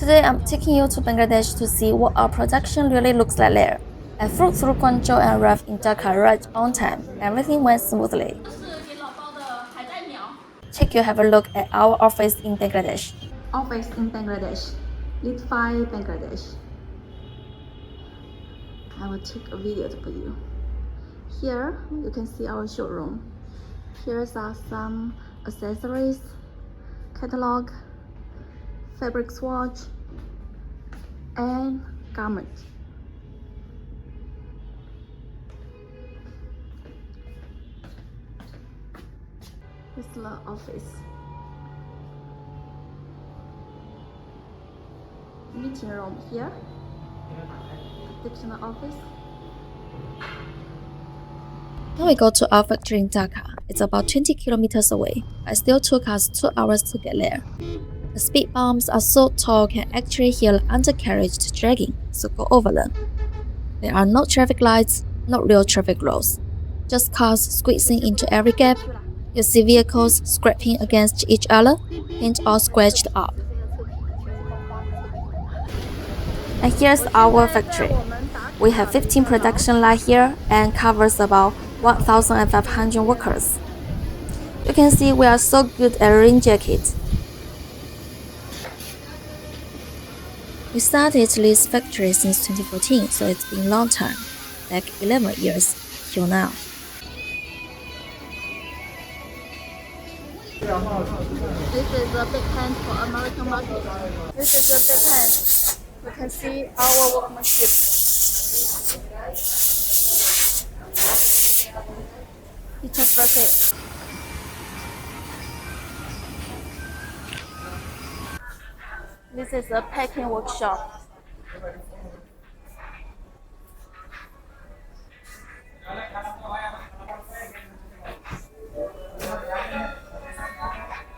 Today I'm taking you to Bangladesh to see what our production really looks like there. I flew through Guangzhou and arrived in Dhaka right on time. Everything went smoothly. Take you have a look at our office in Bangladesh. Office in Bangladesh. Litfi, Bangladesh. I will take a video for you. Here you can see our showroom. Here are some accessories, catalog, fabric swatch, and garment. This is the office. Meeting room here. Additional office. When we go to our factory in Dhaka, it's about 20 kilometers away. It still took us 2 hours to get there. The speed bumps are so tall can actually hear the undercarriage dragging, so go over them. There are no traffic lights, no real traffic rules. Just cars squeezing into every gap. You see vehicles scraping against each other, paint all scratched up. And here's our factory. We have 15 production lines here and covers about 1,500 workers. You can see we are so good at rain jackets. We started this factory since 2014, so it's been a long time, like 11 years till now. This is a big tent for American market. This is a big tent. You can see our workmanship. It just rotates. This is a packing workshop.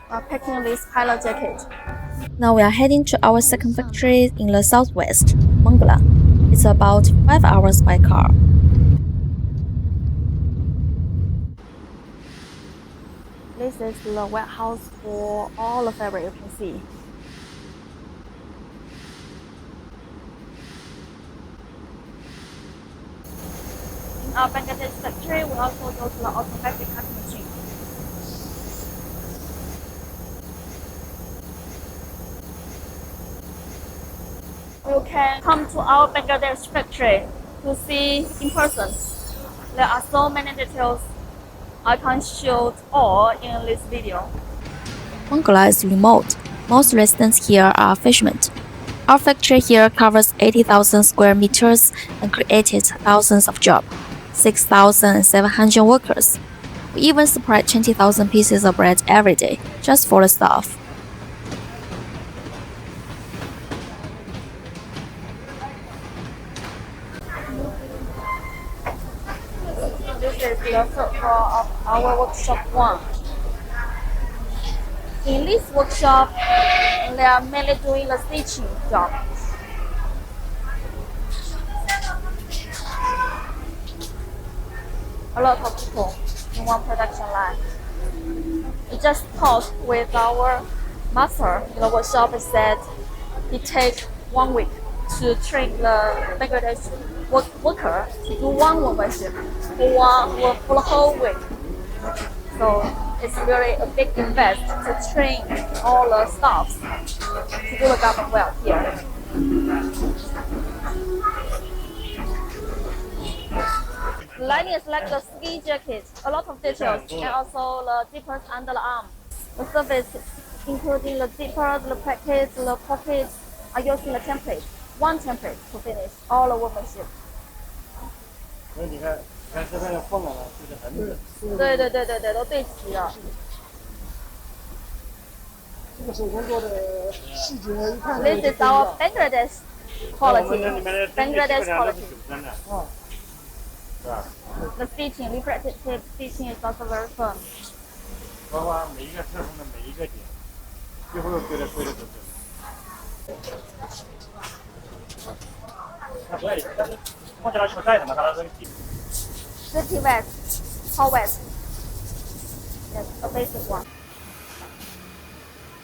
We're packing this pilot jacket. Now we are heading to our second factory in the southwest, Mangala. It's about 5 hours by car. This is the warehouse for all the fabric you can see. In our Bangladesh factory, we also go to the automatic cutting machine. You can come to our Bangladesh factory to see in person. There are so many details I can't show all in this video. Mangala is remote. Most residents here are fishermen. Our factory here covers 80,000 square meters and created thousands of jobs, 6,700 workers. We even supply 20,000 pieces of bread every day, just for the staff. This is the third floor of our workshop 1. In this workshop, they are mainly doing the stitching job. A lot of people in one production line. We just talked with our master in the workshop and said it takes 1 week to train the Bangladesh worker to do one workmanship for the whole week. So it's really a big invest to train all the staffs to do the garment well here. The lining is like the ski jacket, a lot of details, and also the zippers under the arm. The service, including the zippers, the pockets, the pockets, are using the template. One template to finish all the workmanship. 你看这边放了，就是很美。对，都对齐了。这个手工做的细节一看。This is our Bangladesh quality. Bangladesh quality. 啊，是吧 The stitching, reflective stitching is also very firm. 包括每一个车缝的每一个点，最后对的都是。它不爱，但是放起来球带的嘛，它那个底。Pretty wet, how wet? Yes, a basic one.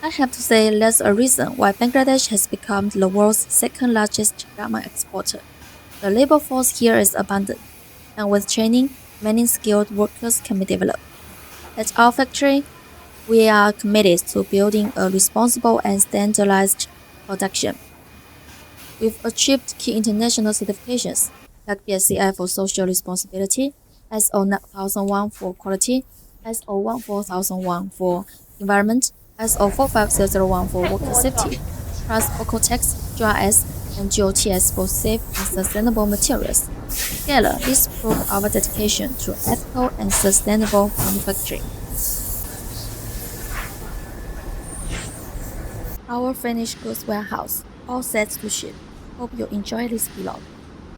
I have to say that's a reason why Bangladesh has become the world's second largest garment exporter. The labor force here is abundant, and with training, many skilled workers can be developed. At our factory, we are committed to building a responsible and standardized production. We've achieved key international certifications like BSCI for social responsibility, ISO 9001 for quality, ISO 14001 for environment, ISO 45001 for worker safety, plus Ocotex, GRS, and GOTS for safe and sustainable materials. Together, this proves our dedication to ethical and sustainable manufacturing. Our finished goods warehouse, all set to ship. Hope you enjoy this vlog.